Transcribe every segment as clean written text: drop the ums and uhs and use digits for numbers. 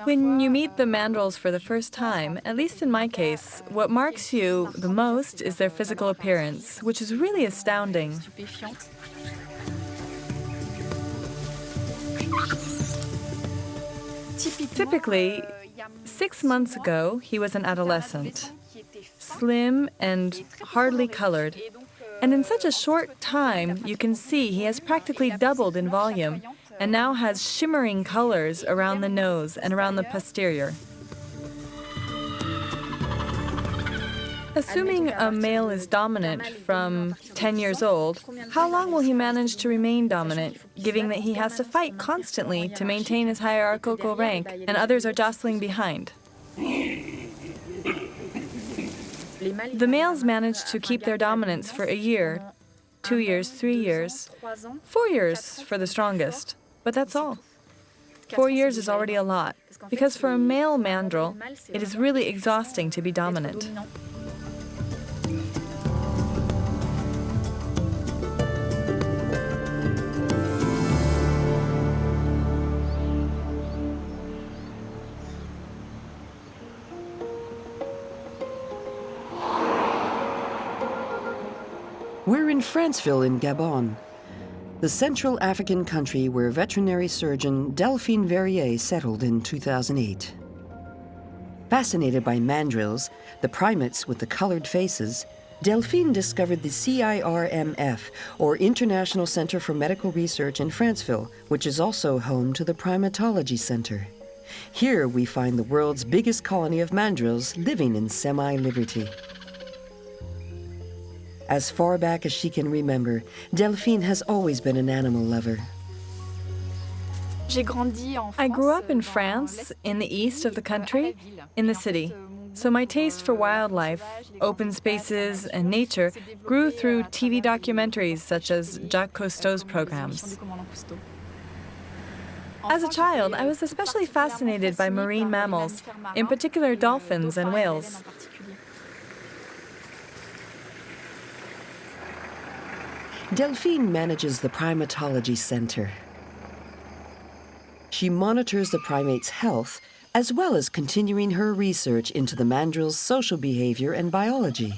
When you meet the mandrils for the first time, at least in my case, what marks you the most is their physical appearance, which is really astounding. Typically, 6 months ago, he was an adolescent, slim and hardly colored. And in such a short time, you can see he has practically doubled in volume and now has shimmering colors around the nose and around the posterior. Assuming a male is dominant from 10 years old, how long will he manage to remain dominant, given that he has to fight constantly to maintain his hierarchical rank and others are jostling behind? The males manage to keep their dominance for a year, 2 years, 3 years, 4 years for the strongest, but that's all. 4 years is already a lot, because for a male mandrill, it is really exhausting to be dominant. We're in Franceville in Gabon, the Central African country where veterinary surgeon Delphine Verrier settled in 2008. Fascinated by mandrills, the primates with the colored faces, Delphine discovered the CIRMF, or International Center for Medical Research in Franceville, which is also home to the Primatology Center. Here we find the world's biggest colony of mandrills living in semi-liberty. As far back as she can remember, Delphine has always been an animal lover. I grew up in France, in the east of the country, in the city. So my taste for wildlife, open spaces, and nature grew through TV documentaries such as Jacques Cousteau's programs. As a child, I was especially fascinated by marine mammals, in particular dolphins and whales. Delphine manages the Primatology Center. She monitors the primates' health, as well as continuing her research into the mandrils' social behavior and biology.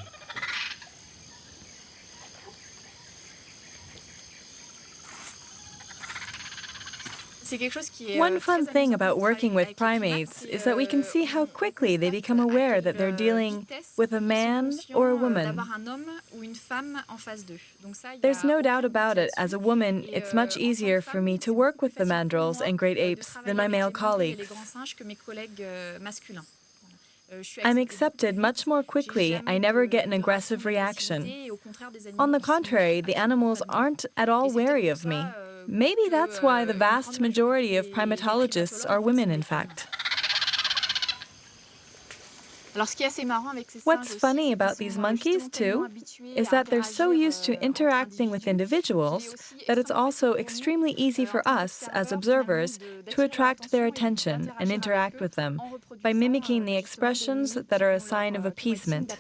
One fun thing about working with primates is that we can see how quickly they become aware that they're dealing with a man or a woman. There's no doubt about it, as a woman, it's much easier for me to work with the mandrills and great apes than my male colleagues. I'm accepted much more quickly. I never get an aggressive reaction. On the contrary, the animals aren't at all wary of me. Maybe that's why the vast majority of primatologists are women, in fact. What's funny about these monkeys, too, is that they're so used to interacting with individuals that it's also extremely easy for us, as observers, to attract their attention and interact with them by mimicking the expressions that are a sign of appeasement.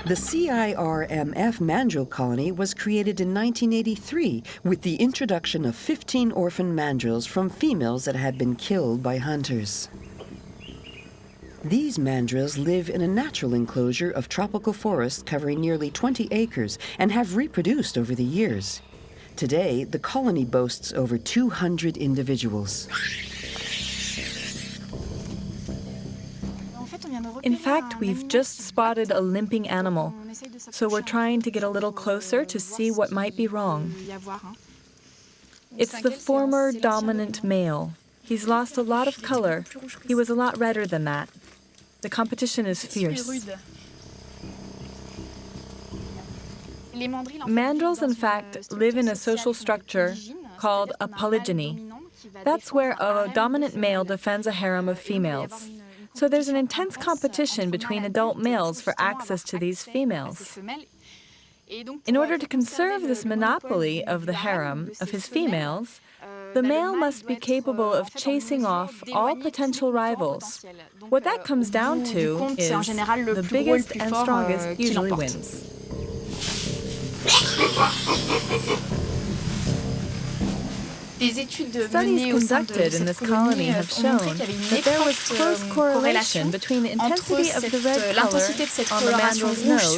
The CIRMF mandrill colony was created in 1983 with the introduction of 15 orphan mandrills from females that had been killed by hunters. These mandrills live in a natural enclosure of tropical forest covering nearly 20 acres and have reproduced over the years. Today, the colony boasts over 200 individuals. In fact, we've just spotted a limping animal, so we're trying to get a little closer to see what might be wrong. It's the former dominant male. He's lost a lot of color. He was a lot redder than that. The competition is fierce. Mandrills, in fact, live in a social structure called a polygyny. That's where a dominant male defends a harem of females. So there's an intense competition between adult males for access to these females. In order to conserve this monopoly of the harem of his females, the male must be capable of chasing off all potential rivals. What that comes down to is the biggest and strongest usually wins. Studies conducted in this colony have shown that there was close correlation between the intensity of the red color on the mandrill's nose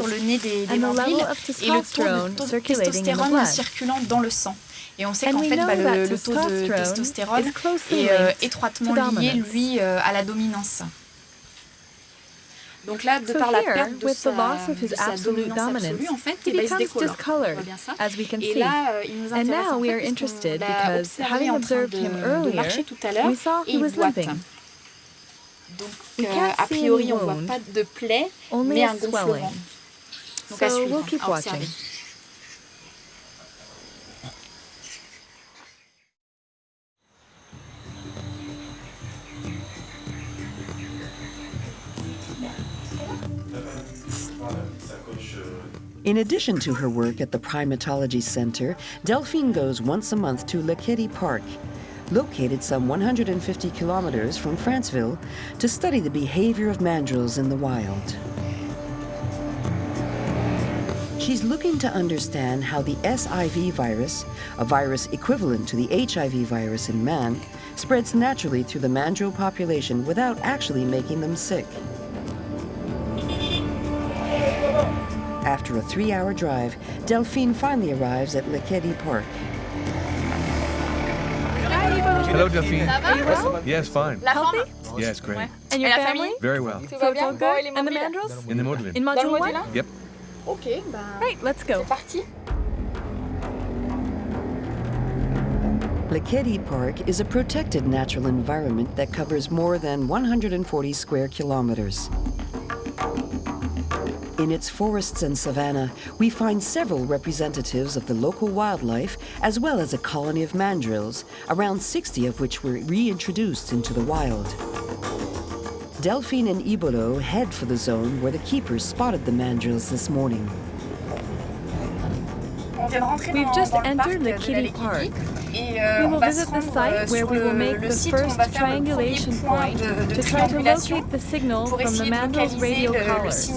and the level of testosterone circulating in the blood. Et on sait qu'en fait, le taux de testostérone est étroitement lié, lui, à la dominance. Donc là, de par la perte de sa dominance absolue, en fait, il se décolore. On voit bien ça. Et là, il nous intéresse en fait parce qu'on l'a observé en train de marcher tout à l'heure et il boite. Donc, a priori, on ne voit pas de plaie, mais un gonflement. Donc à suivre, à observer. In addition to her work at the Primatology Center, Delphine goes once a month to Lekedi Park, located some 150 kilometers from Franceville, to study the behavior of mandrills in the wild. She's looking to understand how the SIV virus, a virus equivalent to the HIV virus in man, spreads naturally through the mandrill population without actually making them sick. After a 3-hour drive, Delphine finally arrives at Lekedi Park. Hello, Delphine. Are you well? Yes, fine. Healthy? Yes, great. And your family? Very well. So it's all good? And the mandrills? In the module. In module 1? Yep. Ok, Right, let's go. c'est parti. Lekedi Park is a protected natural environment that covers more than 140 square kilometers. In its forests and savanna, we find several representatives of the local wildlife, as well as a colony of mandrills, around 60 of which were reintroduced into the wild. Delphine and Ibolo head for the zone where the keepers spotted the mandrills this morning. We've just entered Lekedi Park. We will visit the site where we will make the first triangulation point to try to locate the signal from the mandrill's radio collars.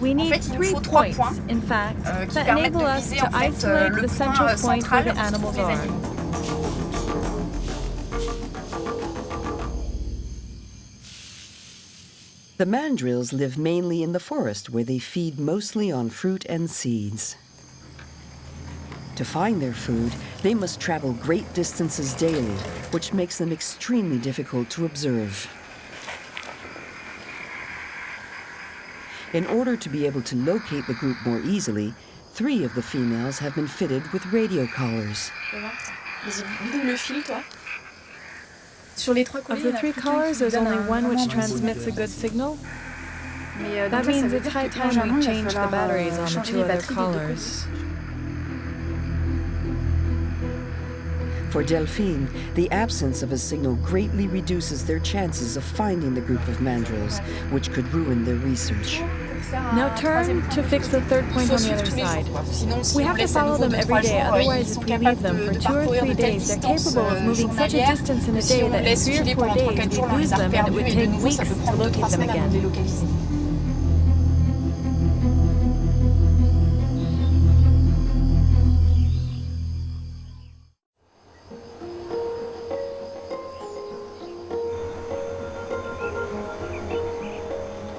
We need 3 points, in fact, that enable us to isolate the central point where the animals are. The mandrills live mainly in the forest, where they feed mostly on fruit and seeds. To find their food, they must travel great distances daily, which makes them extremely difficult to observe. In order to be able to locate the group more easily, 3 of the females have been fitted with radio collars. Of the 3 collars, there's only one which transmits a good signal. That means it's high time we change the batteries on the 2 other collars. For Delphine, the absence of a signal greatly reduces their chances of finding the group of mandrills, which could ruin their research. Now turn to fix the 3rd point on the other side. We have to follow them every day, otherwise if we leave them for 2 or 3 days, they're capable of moving such a distance in a day that in 3 or 4 days we'd lose them and it would take weeks to locate them again.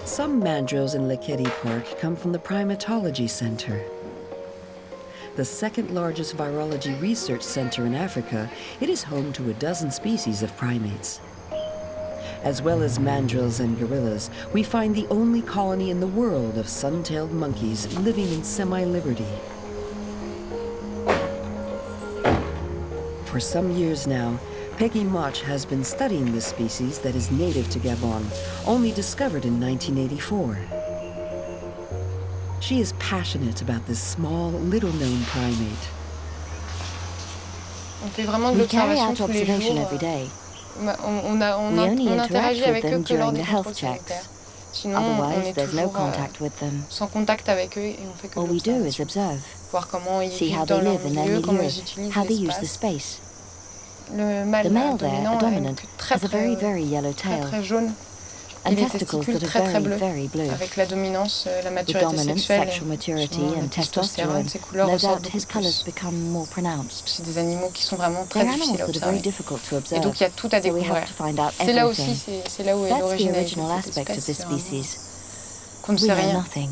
Some mandrills in Lekedi Park come from the Primatology Center. The 2nd largest virology research center in Africa, it is home to a dozen species of primates. As well as mandrills and gorillas, we find the only colony in the world of sun-tailed monkeys living in semi-liberty. For some years now, Peggy Mach has been studying this species that is native to Gabon, only discovered in 1984. She is passionate about this small, little-known primate. We carry out observation every day. We only interact with them during the health checks. Otherwise, there's no contact with them. All we do is observe, see how they live in their milieu, how they use the space. The male there, a dominant, has a very, very yellow tail. and testicles that are very, very blue. Avec la dominance, la With maturité dominant sexuelle sexual maturity et and testostérone, testosterone, ces couleurs no ressortent doubt his beaucoup colours plus. become more pronounced. C'est des animaux qui sont vraiment très They're difficiles animals à that are very observer. difficult to Et observe, donc il y a tout à so we découvrir. have to find out C'est là aussi, everything. c'est là où est That's the l'originalité de original cette aspect of espèce, this c'est vraiment species. qu'on ne We sait know rien. nothing.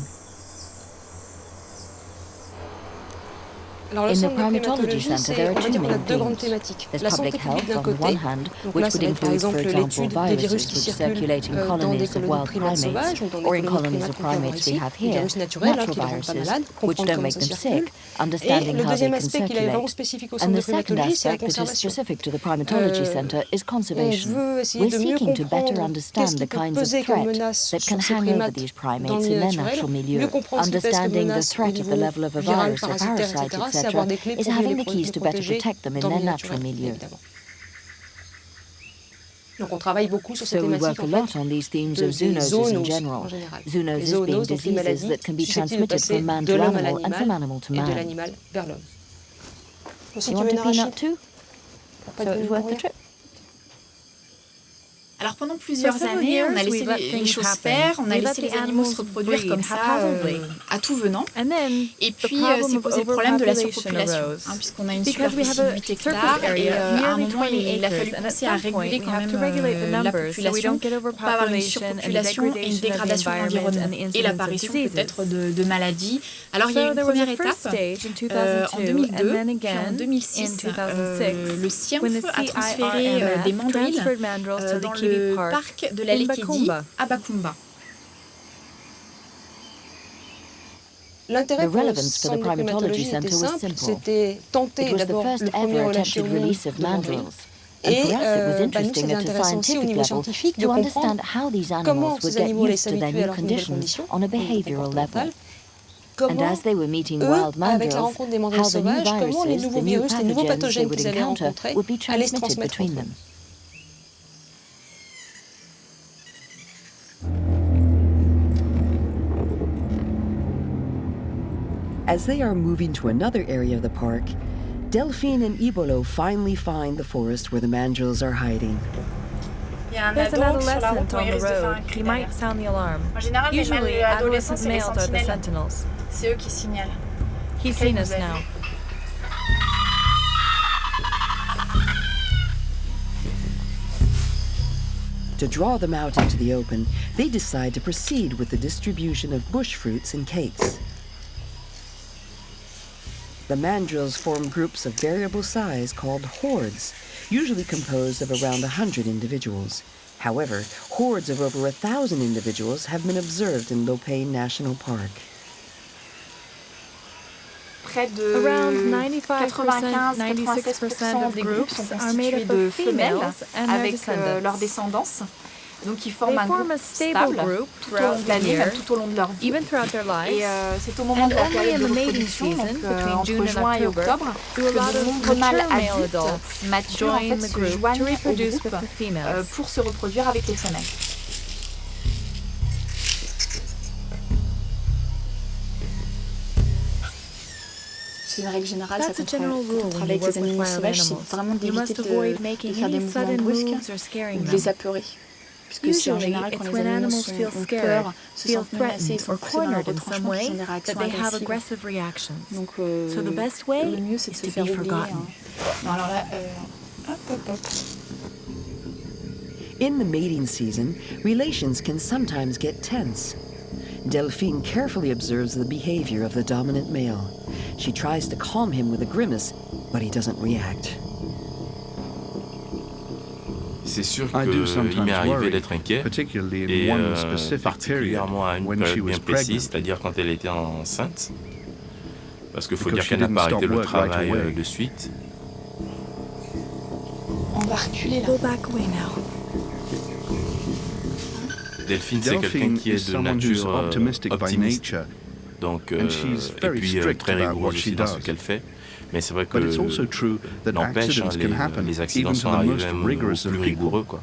Alors, le In the centre de Primatology primatologie, Centre, there on are va two dire qu'on a main deux grandes themes. thématiques. There's La santé public publique health d'un on the côté, one hand, donc which là ça would va être par include, exemple for example, l'étude des virus viruses qui which circulent circulate in dans des colonies of colonies de wild primates primates, sauvages, donc dans des or in colonies de colonies primates of qu'on peut avoir primates we ici, have des here, virus naturels natural qui ne rendent pas viruses, malades, which comprendre don't comment make ça them circule. sick, Et understanding le how they deuxième can aspect qui est vraiment circulate. spécifique au And centre de the second primatologie, c'est la aspect that is conservation. specific to the Primatology Centre is On conservation. veut essayer We're de mieux seeking to better comprendre qu'est-ce understand qui the peut kinds of peser comme threat menace that can sur ces hang over primates these dans primates le in milieu their naturel. natural milieu. Mieux comprendre ce qui pèse comme Understanding the menace au threat at the niveau level of a viral, virus or parasitaire, parasite, etc. C'est etc., avoir des clés is pour mieux having the les keys to better protéger protect them in dans le their milieu natural naturel, milieu. évidemment. Donc on travaille beaucoup sur ces So we work thématiques a en lot fait on these themes des of zoonoses in zoonoses general. en général. Les Zoonoses being zoonoses, donc les diseases maladies that can be susceptibles de transmitted passer from man de to l'homme à animal and from l'animal animal to et de man. l'animal vers l'homme. Aussi, You tu want veux a une peanut arachide? too? Pas So de it's worth the rien. trip. Alors pendant plusieurs années, on a laissé les choses faire, on a laissé les animaux se reproduire comme ça à tout venant. Et puis s'est posé le problème de la surpopulation, puisqu'on a une superficie de 8 hectares et à un moment il a fallu penser à réguler quand même la population pour pas avoir une surpopulation et une dégradation de l'environnement et l'apparition peut-être de maladies. Alors il y a eu une première étape en 2002, puis en 2006, le science a transféré des mandrills dans le parc de la Lekedi à Bakumba. L'intérêt The pour le relevance for the centre de Primatology primatologie était Centre was simple, simple. c'était tenter It was the d'abord first le premier ever relâcher au attempted monde release of de mandrills. mandrills. And Et for us, it was nous, interesting c'était at a intéressant aussi au scientific niveau level scientifique de to comprendre understand how these comment animals would ces get animaux allaient used to their s'habituer à new leurs nouvelles conditions conditions on a au niveau behavioral level. comportemental. And Comment as they were meeting eux, wild avec la mandrills, rencontre des mandrills how the new sauvages, comment les viruses, nouveaux the new virus, les nouveaux pathogens they pathogènes would qu'ils allaient encounter rencontrer would be allaient se transmitted transmettre between entre eux. them. As they are moving to another area of the park, Delphine and Ibolo finally find the forest where the mandrills are hiding. There's an adolescent on the road. He might sound the alarm. Usually, adolescent males are the sentinels. C'est eux qui signalent. He's seen us now. To draw them out into the open, they decide to proceed with the distribution of bush fruits and cakes. The mandrills form groups of variable size called hordes, usually composed of around 100 individuals. However, hordes of over 1,000 individuals have been observed in Lopé National Park. Près de Around 95-96% des of groupes sont groups are made constitués up de of femelles females and their avec descendants. leur descendance. Donc ils They forment un form groupe a stable stable group tout au long throughout de the l'année, year, même tout au long de leur vie. even throughout their lives. Et c'est au moment de la And période only de in the mating reproduction, season, donc between June entre and juin et October, octobre, do que a lot de of nombreux mâles mature male adultes adults matures en join fait the se group joignent to au reproduce groupe with the females. pour se reproduire avec les femelles. C'est une règle générale, ça That's a general quand rule on when travaille you avec les work with animaux wild sauvages, c'est animals. vraiment You must d'éviter avoid de making faire des any mouvements sudden brusques moves or scaring ou de them. les apeurer. Puisque si en général, quand it's les when animaux animals feel ont scared, peur, se feel sentent menacés, ils threatened sont or poussés dans leur cornered in some retranchement, qu'ils way, ont des that réactions they have agressives. aggressive reactions. Donc So the best way le mieux, c'est de is se to faire be oublier. forgotten. Non, alors là, hop. In the mating season, relations can sometimes get tense. Delphine carefully observes the behavior of the dominant male. She tries to calm him with a grimace, but he doesn't react. C'est sûr qu'il m'est arrivé d'être inquiet, et particulièrement à une période bien précise, c'est-à-dire quand elle était enceinte, parce qu'il faut dire qu'elle n'a pas arrêté le travail de suite. On va reculer là. Go back away now. Delphine, c'est quelqu'un qui est de nature optimiste, donc, et puis très rigoureuse aussi dans ce qu'elle fait. Mais c'est vrai que n'empêche, les accidents sont arrivés même aux plus rigoureux, quoi.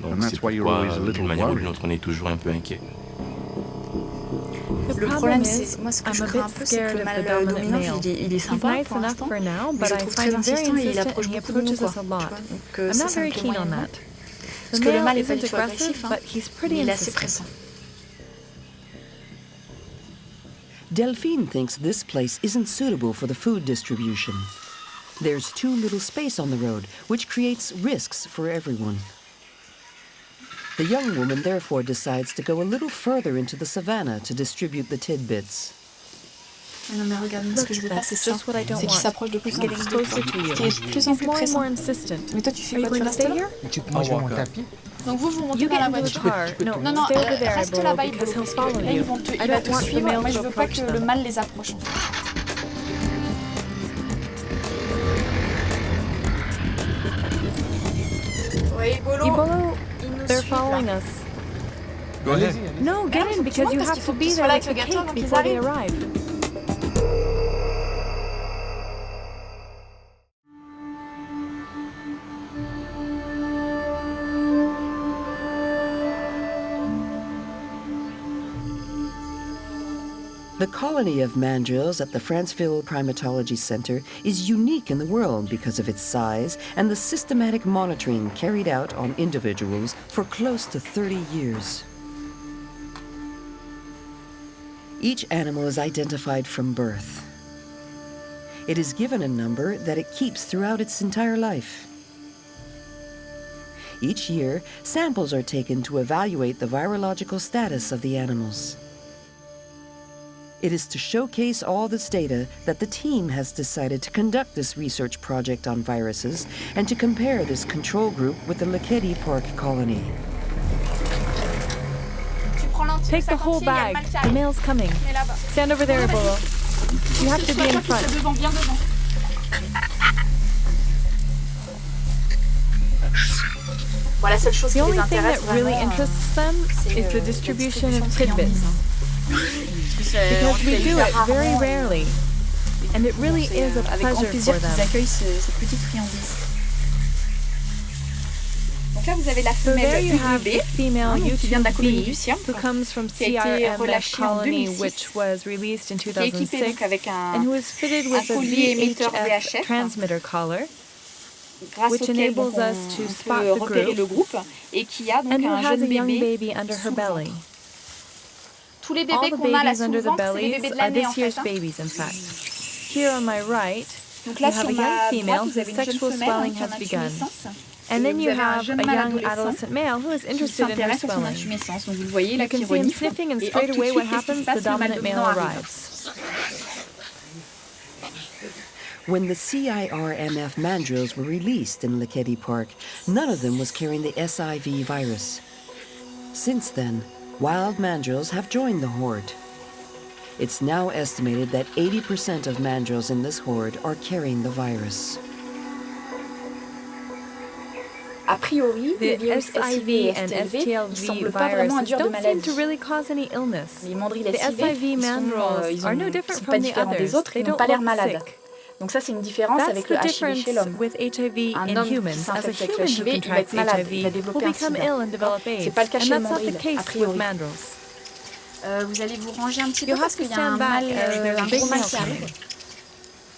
Donc c'est pourquoi, d'une manière ou d'une autre, on est toujours un peu inquiet. Le problème, c'est moi ce que je crains un peu, c'est que le mâle dominant, il est sympa pour l'instant, mais je le trouve très insistant et il approche beaucoup de nous, quoi. Donc ça me plaît moyennement. Parce que le mâle n'est pas isn't du tout agressif, aggressive, but he's pretty il est assez insistent. pressant. Delphine thinks this place isn't suitable for the food distribution. There's too little space on the road, which creates risks for everyone. The young woman therefore decides to go a little further into the savannah to distribute the tidbits. Non mais regarde, ce que je veux pas, c'est ça. Just what I don't C'est qu'il want. s'approche de plus He's en getting plus. closer to you. Qui est de plus en He's plus more and pressant. more insistent. Mais toi, tu fais Are you quoi? Tu going to restes stay là? here? Moi, je vais mon tapis. Donc vous montez You dans get la into the voiture. car. No, Non, non, stay over there, reste Bolo, là-bas, because he'll parce que follow là, you. il I va don't te want the suivre. male Moi, je to veux pas approach que le them. mâle les approche. En fait. Oui, Bolo, they're following us. Go ahead. No, get in, because you have to be there with the cake before they arrive. The colony of mandrills at the Franceville Primatology Center is unique in the world because of its size and the systematic monitoring carried out on individuals for close to 30 years. Each animal is identified from birth. It is given a number that it keeps throughout its entire life. Each year, samples are taken to evaluate the virological status of the animals. It is to showcase all this data that the team has decided to conduct this research project on viruses and to compare this control group with the Lekedi Park colony. Take the whole bag. The male's coming. Stand over there, Bolo. You have to be in front. The only thing that really interests them is the distribution of tidbits. Because we do it very rarely, and it really is a pleasure for them. So there you have the female UTB, who comes from CRMF colony, which was released in 2006, and who is fitted with a VHF transmitter collar, which enables us to spot the group, and who has a young baby under her belly. All the babies under the bellies are this year's babies, in fact. Here on my right, you have a young female whose sexual swelling has begun. And then you have a young adolescent male who is interested in her swelling. You can see him sniffing, and straight away what happens? The dominant male arrives. When the CIRMF mandrills were released in Lekedi Park, none of them was carrying the SIV virus. Since then, wild mandrills have joined the horde. It's now estimated that 80% of mandrills in this horde are carrying the virus. The SIV and STLV viruses don't seem to really cause any illness. The SIV mandrills are no different from the others. They don't look sick. Donc ça c'est une différence avec le HIV chez l'homme. With HIV in humans, as a human who contracts HIV will become ill and develop AIDS, pas le cas and chez that's le not the mandrill, case a priori. with mandrills. Vous allez vous ranger un petit peu You'll parce have to qu'il y a un stand back mâle, as there's a un big gros male mâle qui coming. arrive.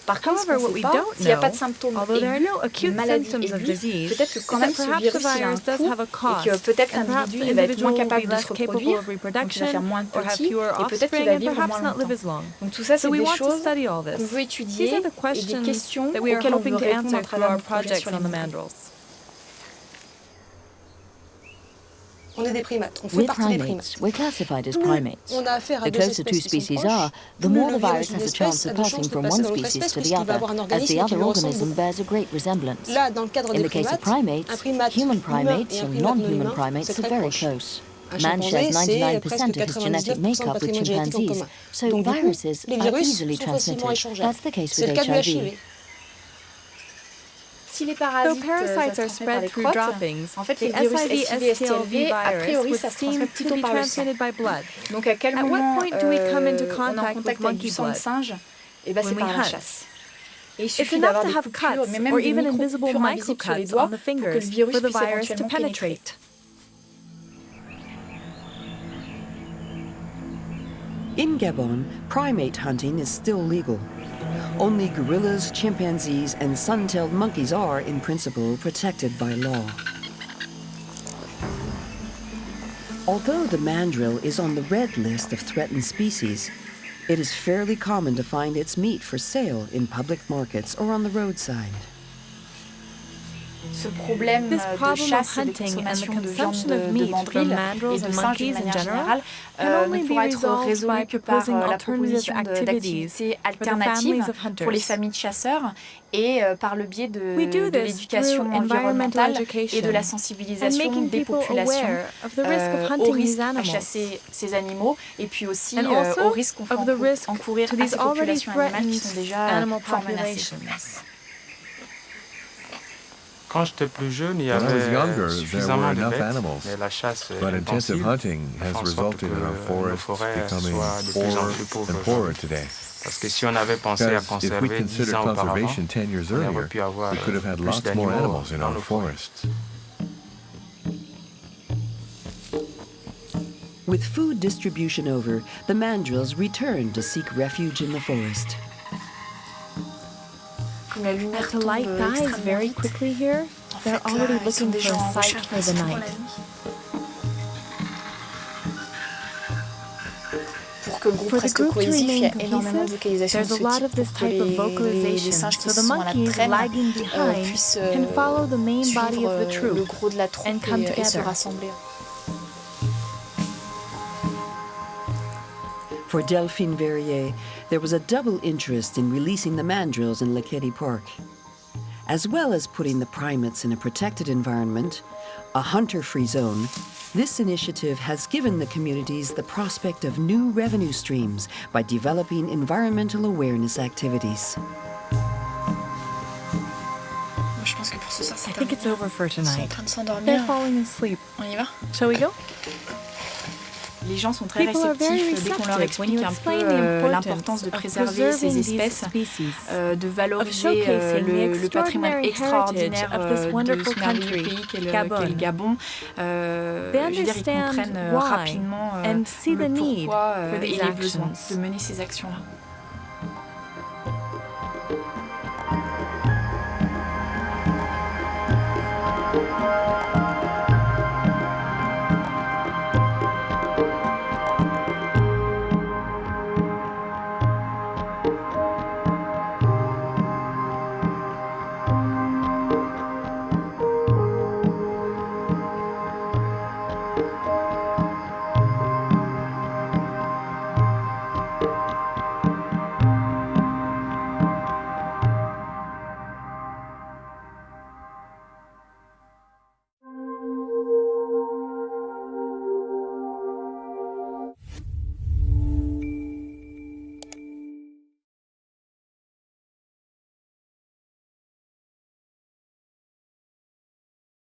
Par contre, However, what we don't s'il n'y a know, pas de symptômes although there are no aigus, acute maladie symptoms of aiguë, disease, peut-être que is quand that même ce perhaps the virus il a un virus does coût have a et cost, que peut-être and perhaps l'individu the il va être individual moins will be capable de less se capable reproduire, of donc il va reproduction, faire moins or have petit fewer et peut-être qu'il offspring, va and vivre perhaps moins not live longtemps. as long. Donc tout ça So c'est we des want to choses study all qu'on this. veut étudier These are the et des questions questions that we are auxquelles on hoping veut to répondre answer à through travers our nos projets projects sur les on the mandrills. mandrills. On est des primates, on fait We're partie des primates. primates. We're classified as primates. On a affaire à The deux closer two espèces qui sont species proches, are, the plus more le the virus virus d'une has a espèce chance a of de passing chances de from passer one dans l'autre species espèce to the puisqu'il va avoir un other, as the organisme qui other lui ressemble organism beaucoup. bears a great resemblance. Là, dans le cadre In des the case of primates, un primates, primate human humain primates et un and primate non non-human humain, primates c'est are très very proche. close. Un Man shares chimpanzé, c'est 99% presque of his genetic 99% makeup de with patrimoine génétique en chimpanzees, commun. so Donc du coup, viruses les are virus easily sont facilement transmitted. échangeables. That's the case C'est le with cas du HIV. HIV. Si les Though parasites parasites are se transmettent par spread les through crottes, droppings, en fait the les virus SIV SIV, STLV, a virus priori would ça se seem transmet to plutôt be par le sang. transmitted by blood. Donc à quel At what moment point do we come into on est en contact with contact avec monkey du sang de blood? singe? Et ben c'est When we par la hunt. chasse. Et il It's suffit enough d'avoir to des have coupures, cuts mais même or des even invisible micro-coupures invisibles sur les microcuts doigts on the pour que fingers le virus for the puisse virus to éventuellement pénétrer. penetrate. In Gabon, primate hunting is still legal. Only gorillas, chimpanzees, and sun-tailed monkeys are, in principle, protected by law. Although the mandrill is on the red list of threatened species, it is fairly common to find its meat for sale in public markets or on the roadside. Ce problème This de problem of chasse et de hunting and the consommation de viande consumption of de meat from mandrills et mandrills de and singes monkeys de in manière general générale can only ne be pourra être resolved résolu by que par proposing la alternative proposition activities d'activités for the alternatives families of pour les hunters. familles de chasseurs et par le biais We do de this l'éducation through environmental environnementale et de la education and sensibilisation making des people populations aware of the risk of au hunting risque these à animals chasser ces animaux et puis aussi and also au risque qu'on fait of the risk encourir to à these ces already populations animales qui threatened sont déjà animal fort menacées. populations. Quand j'étais plus jeune, il y When I was avait younger, there were suffisamment de enough bêtes, animals, mais la chasse but intensive intensive hunting has fait en sorte resulted que in our nos forests forêts becoming soient de plus en poorer plus pauvres and poorer aujourd'hui. today. Parce que si on avait pensé à Because if we conserver 10 considered ans auparavant, conservation 10 years on aurait earlier, pu avoir we could have had plus lots more d'animaux animals in dans our nos forêts. forests. With food distribution over, the mandrills return to seek refuge in the forest. Comme la lumière As the light tombe dies extrêmement very vite, quickly here, en they're fait, already ils sont looking déjà for a en site recherche for the pour la night. nuit. Pour que le groupe For the reste group to cohésif, il y a remain énormément de cohesive, vocalisation de there's a ce lot type of this pour que type of les vocalization, singes qui so the sont à la monkeys traîne lagging behind puissent can follow the main body of the suivre troop le gros de la troupe and come et se together. rassembler. For Delphine Verrier, there was a double interest in releasing the mandrills in Lekedi Park. As well as putting the primates in a protected environment, a hunter-free zone, this initiative has given the communities the prospect of new revenue streams by developing environmental awareness activities. Moi, je pense que pour ce soir, c'est I think it's terminé. over for Ils sont en tonight. train de They're s'endormir. falling asleep. On y va? Shall we go? Les gens sont très People are very réceptifs dès qu'on leur receptive when explique you un explain peu the l'importance de importance of préserver ces preserving these espèces, species, de of valoriser showcasing the le patrimoine extraordinary extraordinaire heritage of this de wonderful ce merveilleux country, pays qu'est le Gabon. Gabon. They Je veux dire, ils understand comprennent why rapidement and see le the need pourquoi for et these les besoins actions. de mener ces actions-là.